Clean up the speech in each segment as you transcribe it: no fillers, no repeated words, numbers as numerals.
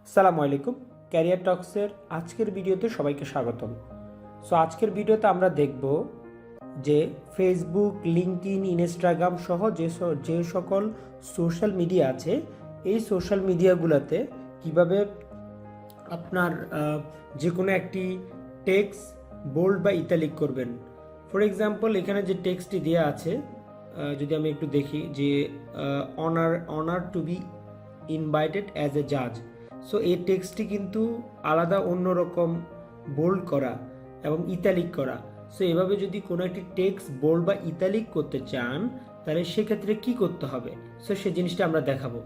আসসালামু আলাইকুম। ক্যারিয়ার টক্সের আজকের ভিডিওতে সবাইকে স্বাগতম। সো আজকের ভিডিওতে আমরা দেখব যে ফেসবুক, লিঙ্কডইন, ইনস্টাগ্রাম সহ যে সকল সোশ্যাল মিডিয়া আছে, এই সোশ্যাল মিডিয়াগুলোতে কিভাবে আপনার যে কোনো একটি টেক্সট বোল্ড বা ইতালিক করবেন। ফর এক্সাম্পল, এখানে যে টেক্সটটি দেওয়া আছে, যদি আমি একটু দেখি যে honour to be invited as a জাজ। সো এই টেক্সটটি কিন্তু আলাদা অন্যরকম বোল্ড করা এবং ইতালিক করা। সো এভাবে যদি কোনো একটি টেক্সট বোল্ড বা ইতালিক করতে চান, তাহলে সেক্ষেত্রে কি করতে হবে, সো সেই জিনিসটা আমরা দেখাবো।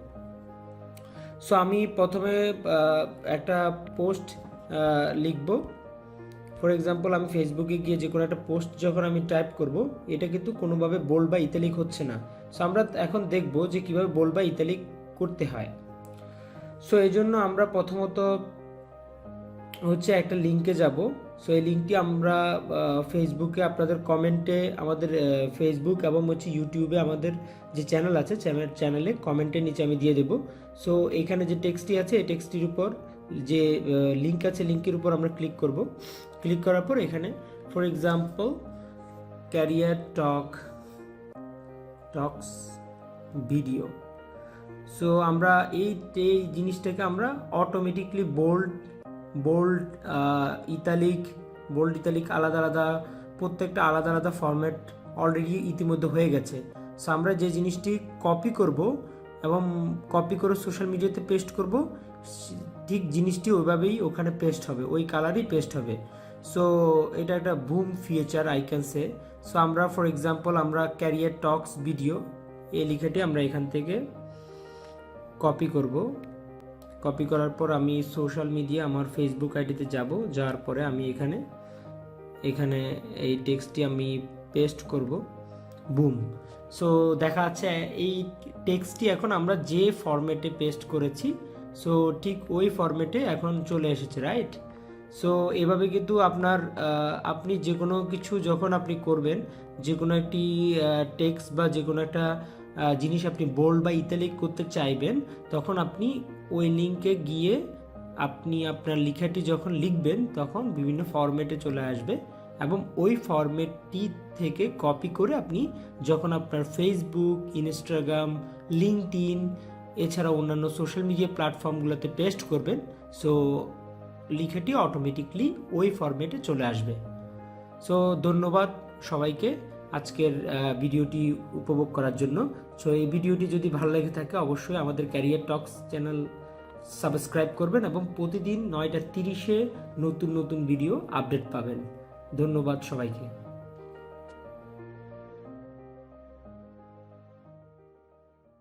সো আমি প্রথমে একটা পোস্ট লিখব। ফর এক্সাম্পল, আমি ফেসবুকে গিয়ে যে কোনো একটা পোস্ট যখন আমি টাইপ করব, এটা কিন্তু কোনোভাবে বোল্ড বা ইতালিক হচ্ছে না। সো আমরা এখন দেখব যে কীভাবে বোল্ড বা ইতালিক করতে হয়। সো এই জন্য আমরা প্রথমত হচ্ছে একটা লিঙ্কে যাব। সো এই লিঙ্কটি আমরা ফেসবুকে আপনাদের কমেন্টে, আমাদের ফেসবুক এবং হচ্ছে ইউটিউবে আমাদের যে চ্যানেল আছে, চ্যানেলে কমেন্টের নিচে আমি দিয়ে দেব। সো এখানে যে টেক্সটটি আছে, এই টেক্সটটির উপর যে লিঙ্ক আছে, লিঙ্কের উপর আমরা ক্লিক করব। ক্লিক করার পর এখানে for example career Tux video. So আমরা এই জিনিসটাকে আমরা অটোমেটিকলি বোল্ড ইতালিক আলাদা আলাদা, প্রত্যেকটা আলাদা আলাদা ফরম্যাট অলরেডি ইতিমধ্যে হয়ে গেছে। সো আমরা যে জিনিসটি কপি করব এবং কপি করে সোশ্যাল মিডিয়াতে পেস্ট করব, ঠিক জিনিসটি ওইভাবেই ওখানে পেস্ট হবে, ওই কালারই পেস্ট হবে। সো এটা একটা broom feature I can say. So আমরা ফর এক্সাম্পল আমরা ক্যারিয়ার টক্স ভিডিও, এই লেখাটি আমরা এখান থেকে কপি করব। কপি করার পর আমি সোশ্যাল মিডিয়া আমার ফেসবুক আইডিতে যাব। যাওয়ার পরে আমি এখানে এই টেক্সটটি আমি পেস্ট করব। বুম। সো দেখা যাচ্ছে এই টেক্সটটি এখন আমরা যে ফরম্যাটে পেস্ট করেছি, সো ঠিক ওই ফরম্যাটে এখন চলে এসেছে, রাইট? সো এভাবে কিন্তু আপনি যে কোনো কিছু যখন আপনি করবেন, যে কোনো একটি টেক্সট বা যে কোনো একটা জিনিস আপনি বোল্ড বা ইতালিক করতে চাইবেন, তখন আপনি ওই লিঙ্কে গিয়ে আপনি আপনার লেখাটি যখন লিখবেন, তখন বিভিন্ন ফরম্যাটে চলে আসবে এবং ওই ফরম্যাটটি থেকে কপি করে আপনি যখন আপনার ফেসবুক, ইনস্টাগ্রাম, লিঙ্কডইন এছাড়া অন্যান্য সোশ্যাল মিডিয়া প্ল্যাটফর্মগুলোতে পেস্ট করবেন, সো লেখাটি অটোমেটিকলি ওই ফরম্যাটে চলে আসবে। সো ধন্যবাদ সবাইকে আজকের ভিডিওটি উপভোগ করার জন্য। সো এই ভিডিওটি যদি ভালো লেগে থাকে, অবশ্যই আমাদের ক্যারিয়ার টক্স চ্যানেল সাবস্ক্রাইব করবেন এবং প্রতিদিন 9:30-এ নতুন নতুন ভিডিও আপডেট পাবেন। ধন্যবাদ সবাইকে।